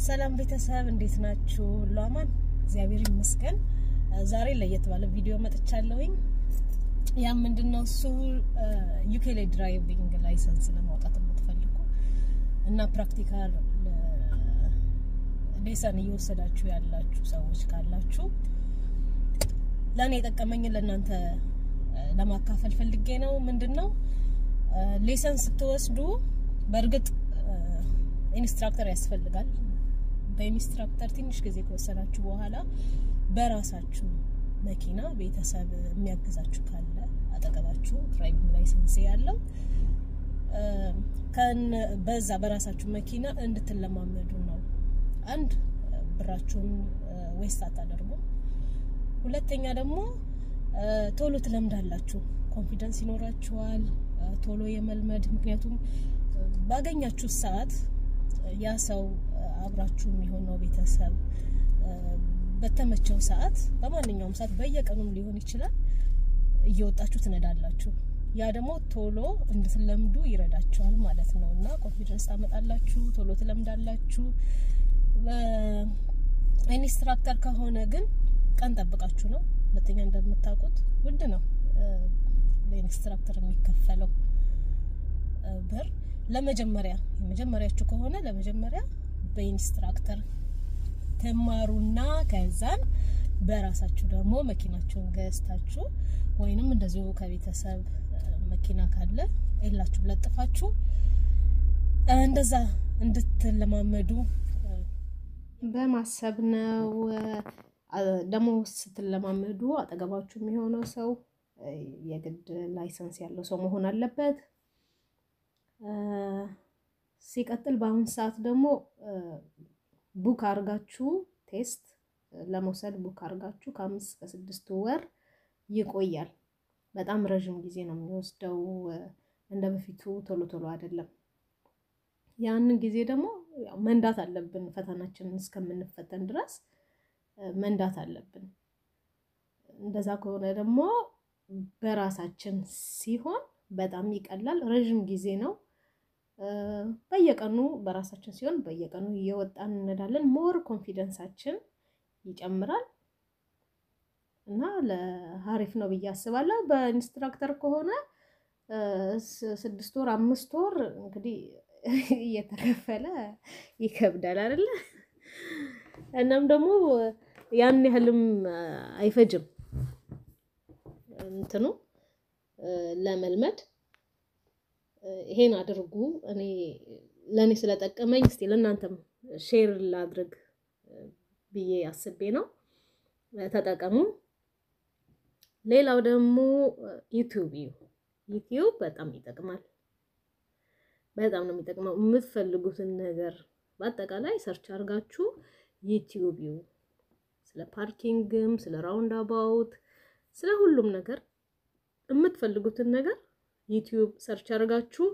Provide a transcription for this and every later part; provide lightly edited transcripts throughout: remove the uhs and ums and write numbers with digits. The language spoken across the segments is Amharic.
ሰላም ቤተሰብ እንዴት ናችሁ? ሏማን እግዚአብሔር ይመስገን። ዛሬ ለየት ባለ ቪዲዮ መጥቻለሁኝ። ያ ምንድነው እሱ ዩኬ ላይ ድራይቪንግ ላይሰንስ ለማውጣት የምትፈልጉ እና ፕራክቲካል ሌሰን እየወሰዳችሁ ያላችሁ ሰዎች ካላችሁ ለኔ የጠቀመኝ ለእናንተ ለማካፈል ፈልጌ ነው። ምንድነው ሌሰን ስትወስዱ በርግጥ ኢንስትራክተር ያስፈልጋል። በኢንስትራክተር ትንሽ ጊዜ ከወሰናችሁ በኋላ በራሳችሁ መኪና ቤተሰብ የሚያግዛችሁ ካለ አጠገባችሁ ድራይቪንግ ላይሰንስ ያለው በዛ በራሳችሁ መኪና እንድትለማመዱ ነው። አንድ ብራችሁን ዌስት አታደርጉ። ሁለተኛ ደግሞ ቶሎ ትለምዳላችሁ፣ ኮንፊደንስ ይኖራችኋል ቶሎ የመልመድ። ምክንያቱም ባገኛችሁ ሰዓት ያ ሰው አብራችሁ የሚሆነው ቤተሰብ በተመቸው ሰዓት በማንኛውም ሰዓት በየቀኑም ሊሆን ይችላል እየወጣችሁ ትነዳላችሁ። ያ ደግሞ ቶሎ እንድትለምዱ ይረዳችኋል ማለት ነውና ኮንፊደንስ ታመጣላችሁ፣ ቶሎ ትለምዳላችሁ። ኢንስትራክተር ከሆነ ግን ቀን ጠብቃችሁ ነው። ሁለተኛ እንደምታውቁት ውድ ነው ለኢንስትራክተር የሚከፈለው ብር። ለመጀመሪያችሁ ከሆነ ለመጀመሪያ በኢንስትራክተር ተማሩና ከዛን በራሳችሁ ደግሞ መኪናችሁን ገዝታችሁ ወይንም እንደዚሁ ከቤተሰብ መኪና ካለ እላችሁ ለጥፋችሁ እንደዛ እንድትለማመዱ በማሰብ ነው። ደሞ ስትለማመዱ አጠገባችሁ የሚሆነው ሰው የግድ ላይሰንስ ያለው ሰው መሆን አለበት። ሲቀጥል በአሁን ሰዓት ደግሞ ቡክ አርጋችሁ ቴስት ለመውሰድ ቡክ አርጋችሁ ከ5 እስከ 6 ወር ይቆያል። በጣም ረጅም ጊዜ ነው የሚወስደው። እንደበፊቱ ቶሎ አይደለም። ያንን ጊዜ ደግሞ መንዳት አለብን። ፈተናችንን እስከምንፈተን ድረስ መንዳት አለብን። እንደዛ ከሆነ ደግሞ በራሳችን ሲሆን በጣም ይቀላል። ረጅም ጊዜ ነው። በየቀኑ በራሳችን ሲሆን በየቀኑ እየወጣን እንነዳለን። ሞር ኮንፊደንሳችን ይጨምራል እና ለሐሪፍ ነው ብዬ አስባለሁ። በኢንስትራክተር ከሆነ 6 ወር 5 ወር እንግዲህ እየተከፈለ ይከብዳል አይደል? እናም ደግሞ ያን ያህልም አይፈጅም እንትኑ ለመልመድ። ይሄን አድርጉ። ለኔ ስለጠቀመኝ እስቲ ለእናንተም ሼር ላድርግ ብዬ አስቤ ነው። ተጠቀሙ። ሌላው ደግሞ ዩቲዩብ በጣም ይጠቅማል። በጣም ነው የሚጠቅመው። የምትፈልጉትን ነገር በአጠቃላይ ሰርች አድርጋችሁ ዩቲዩብ ስለ ፓርኪንግም ስለ ራውንድ አባውት ስለ ሁሉም ነገር የምትፈልጉትን ነገር ዩቲዩብ ሰርች አድርጋችሁ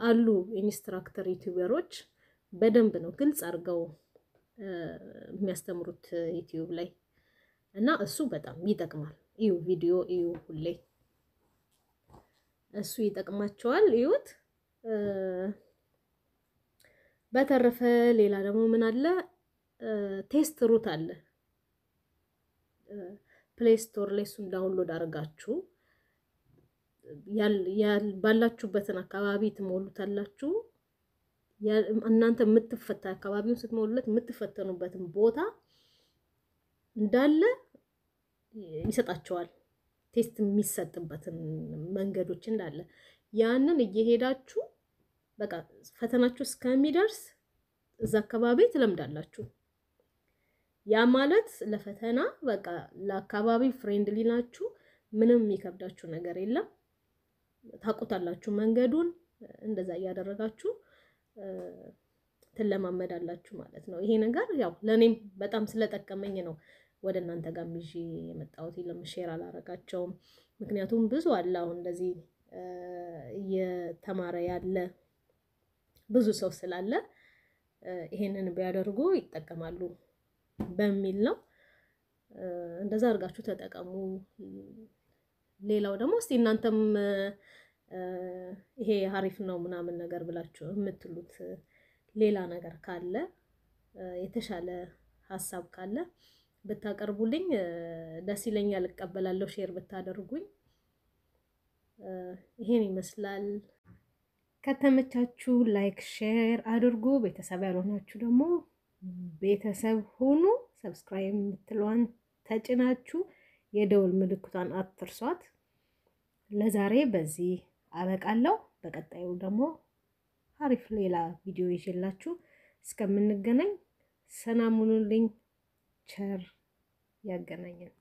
አሉ ኢንስትራክተር ዩቲዩበሮች በደንብ ነው ግልጽ አድርገው የሚያስተምሩት ዩቲዩብ ላይ እና እሱ በጣም ይጠቅማል። ቪዲዮ ሁሌ እሱ ይጠቅማቸዋል። እዩት። በተረፈ ሌላ ደግሞ ምን አለ? ቴስት ሩት አለ ፕሌይ ስቶር ላይ። እሱን ዳውንሎድ አድርጋችሁ ባላችሁበትን አካባቢ ትሞሉታላችሁ። እናንተ የምትፈታ አካባቢውን ስትሞሉለት የምትፈተኑበትን ቦታ እንዳለ ይሰጣችኋል። ቴስት የሚሰጥበትን መንገዶች እንዳለ ያንን እየሄዳችሁ በቃ ፈተናችሁ እስከሚደርስ እዛ አካባቢ ትለምዳላችሁ። ያ ማለት ለፈተና በቃ ለአካባቢ ፍሬንድሊ ናችሁ። ምንም የሚከብዳችሁ ነገር የለም። ታቁታላችሁ መንገዱን። እንደዛ ያደረጋችሁ ትለማመዳላችሁ ማለት ነው። ይሄ ነገር ያው ለኔም በጣም ስለጠቀመኝ ነው ወደ እናንተ ጋር ምጂ የመጣሁት። ለምሼር አላረጋቸውም። ምክንያቱም ብዙ አለ አሁን እንደዚህ የተማረ ያለ ብዙ ሰው ስላለ ይሄንን ቢያደርጉ ይጠቀማሉ በሚል ነው። እንደዛ አድርጋችሁ ተጠቀሙ። ሌላው ደግሞ እስቲ እናንተም ይሄ ሐሪፍ ነው ምናምን ነገር ብላችሁ የምትሉት ሌላ ነገር ካለ የተሻለ ሐሳብ ካለ ብታቀርቡልኝ ደስ ይለኛል እቀበላለሁ ሼር ብታደርጉኝ ይሄን ይመስላል ከተመቻችሁ ላይክ ሼር አድርጉ ቤተሰብ ያልሆናችሁ ደግሞ ቤተሰብ ሁኑ ሰብስክራይብ ምትሏን ተጭናችሁ የደውል ምልክቷን አትርሷት ለዛሬ በዚህ አበቃለሁ በቀጣዩ ደግሞ አሪፍ ሌላ ቪዲዮ ይዤላችሁ እስከምንገናኝ ሰላም ሁኑልኝ ቸር ያገናኘን